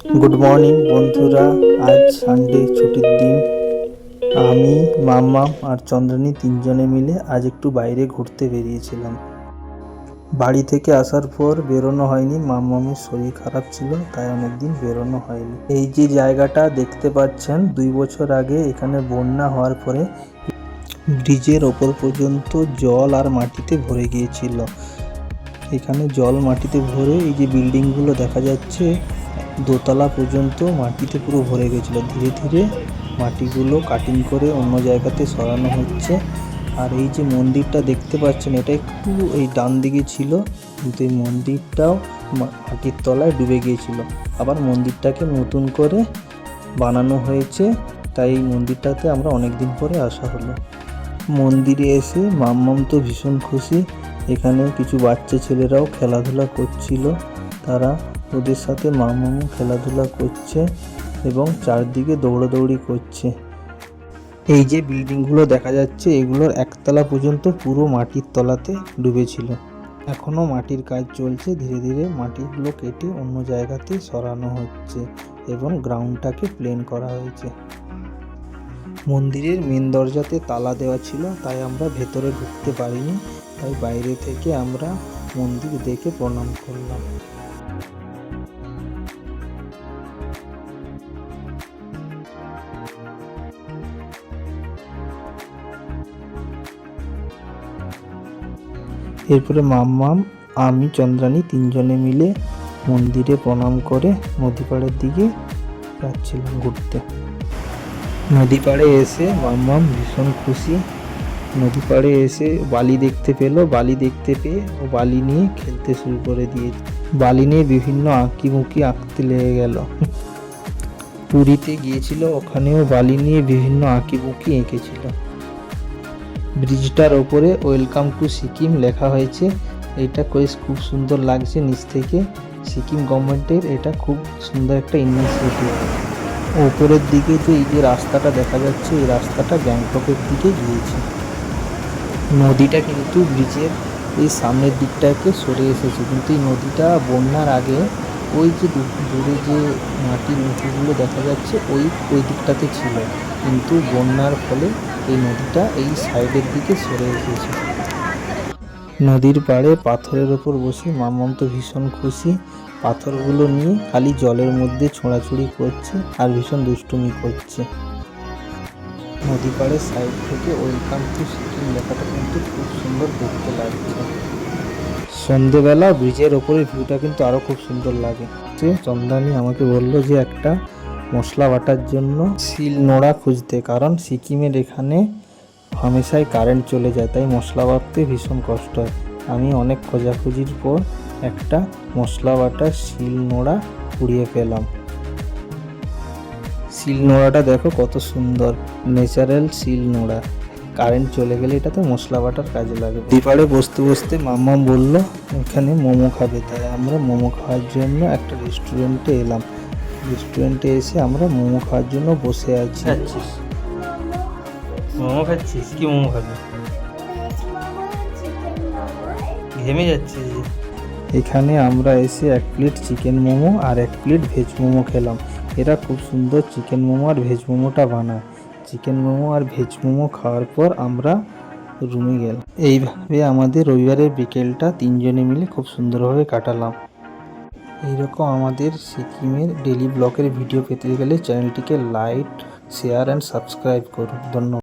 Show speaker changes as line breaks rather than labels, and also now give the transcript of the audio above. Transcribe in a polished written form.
Good morning বন্ধুরা। আজ Sunday, ছুটির দিন। আমি, মাম্মাম আর চন্দ্রানী তিনজনে মিলে আজ একটু বাইরে ঘুরতে বেরিয়েছিলাম। বাড়ি থেকে আসার পর বেরোনো হয়নি, মাম্মামের শরীর খারাপ ছিল, তাই অনেকদিন বেরোনো হয়নি। এই যে জায়গাটা দেখতে পাচ্ছেন, 2 বছর আগে এখানে বন্যা হওয়ার পরে ব্রিজের ওপর পর্যন্ত জল আর মাটিতে ভরে গিয়েছিল। এখানে জল মাটিতে ভরে এই যে বিল্ডিংগুলো দেখা যাচ্ছে, দোতলা পর্যন্ত মাটিতে পুরো ভরে গেছিলো। ধীরে ধীরে মাটিগুলো কাটিং করে অন্য জায়গাতে সরানো হচ্ছে। আর এই যে মন্দিরটা দেখতে পাচ্ছেন, এটা একটু এই ডান দিকে ছিল, কিন্তু এই মন্দিরটাও মাটির তলায় ডুবে গিয়েছিল। আবার মন্দিরটাকে নতুন করে বানানো হয়েছে, তাই এই মন্দিরটাতে আমরা অনেক দিন পরে আসা হলো। মন্দিরে এসে মাম্মাম তো ভীষণ খুশি। এখানে কিছু বাচ্চা ছেলেরাও খেলাধুলা করছিল, তারা ওদের সাথে মাম্মামও খেলাধুলা করছে এবং চারদিকে দৌড়াদৌড়ি করছে। এই যে বিল্ডিংগুলো দেখা যাচ্ছে, এগুলোর একতলা পর্যন্ত পুরো মাটির তলাতে ডুবেছিল। এখনও মাটির কাজ চলছে, ধীরে ধীরে মাটিগুলো কেটে অন্য জায়গাতে সরানো হচ্ছে এবং গ্রাউন্ডটাকে প্লেন করা হয়েছে। মন্দিরের মেন দরজাতে তালা দেওয়া ছিল, তাই আমরা ভেতরে ঢুকতে পারিনি, তাই বাইরে থেকে আমরা মন্দির দেখে প্রণাম করলাম। এরপরে মাম্মাম, আমি, চন্দ্রানী তিনজনে মিলে মন্দিরে প্রণাম করে নদী পাড়ের দিকে যাচ্ছিলাম ঘুরতে। নদী পাড়ে এসে মাম্মাম ভীষণ খুশি। নদী পাড়ে এসে বালি দেখতে পেলো, বালি দেখতে পেয়ে ও বালি নিয়ে খেলতে শুরু করে দিয়েছে। বালি নিয়ে বিভিন্ন আঁকিবুঁকি আঁকতে লেগে গেল। পুরীতে গিয়েছিল, ওখানেও বালি নিয়ে বিভিন্ন আঁকিবুঁকি এঁকেছিল। ব্রিজটার ওপরে ওয়েলকাম টু সিকিম লেখা হয়েছে, এটা খুব সুন্দর লাগছে নিচ থেকে। সিকিম গভর্নমেন্টের এটা খুব সুন্দর একটা ইনিশিয়েটিভ। ওপরের দিকে যে এই যে রাস্তাটা দেখা যাচ্ছে, এই রাস্তাটা গ্যাংটকের দিকে গিয়েছে। নদীটা কিন্তু ব্রিজের এই সামনের দিকটাকে সরে এসেছে, কিন্তু এই নদীটা বন্যার আগে ওই যে দূরে যে মাটির উঁচুগুলো দেখা যাচ্ছে ওই দিকটাতে ছিল, কিন্তু বন্যার ফলে এই নদীটা এই সাইডের দিকে সরে এসেছে। নদীর পাড়ে পাথরের ওপর বসে মাম্মাম তো ভীষণ খুশি। পাথরগুলো নিয়ে খালি জলের মধ্যে ছোঁড়াছুড়ি করছে আর ভীষণ দুষ্টুমি করছে। নদী পাড়ের সাইড থেকে ওয়েলকাম টু সিকিম লেখাটা কিন্তু খুব সুন্দর দেখতে লাগছে। সন্ধেবেলা ব্রিজের ওপরে ভিউটা কিন্তু আরও খুব সুন্দর লাগে। চন্দ্রানী আমাকে বললো যে একটা মশলা বাটার জন্য শিল নোড়া খুঁজতে, কারণ সিকিমের এখানে হামেশাই কারেন্ট চলে যায়, তাই মশলা বাটতে ভীষণ কষ্ট হয়। আমি অনেক খোঁজাখুঁজির পর একটা মশলা বাটার শিল নোড়া কুড়িয়ে পেলাম। শিল নোড়াটা দেখো কত সুন্দর, ন্যাচারাল শিল নোড়া। কারেন্ট চলে গেলে এটাতে মশলা বাটার কাজে লাগবে। দুপাড়ে বসতে বসতে মাম্মাম বলল এখানে মোমো খাবে, তাই আমরা মোমো খাওয়ার জন্য একটা রেস্টুরেন্টে এলাম। রেস্টুরেন্টে এসে আমরা মোমো খাওয়ার জন্য বসে আছি। মোমো খাচ্ছিস? কি মোমো খাবি? ঘেমে যাচ্ছে যে। এখানে আমরা এসে 1 প্লেট চিকেন মোমো আর 1 প্লেট ভেজ মোমো খেলাম। এরা খুব সুন্দর চিকেন মোমো আর ভেজ মোমোটা বানায়। চিকেন মোমো আর ভেজ মোমো খাওয়ার পর আমরা রুমে গেলাম। এইভাবে আমাদের রবিবারের বিকেলটা তিনজনে মিলে খুব সুন্দরভাবে কাটালাম। এইরকম আমাদের সিকিমের ডেলি ব্লগের ভিডিও পেতে গেলে চ্যানেলটিকে লাইক, শেয়ার অ্যান্ড সাবস্ক্রাইব করুন। ধন্যবাদ।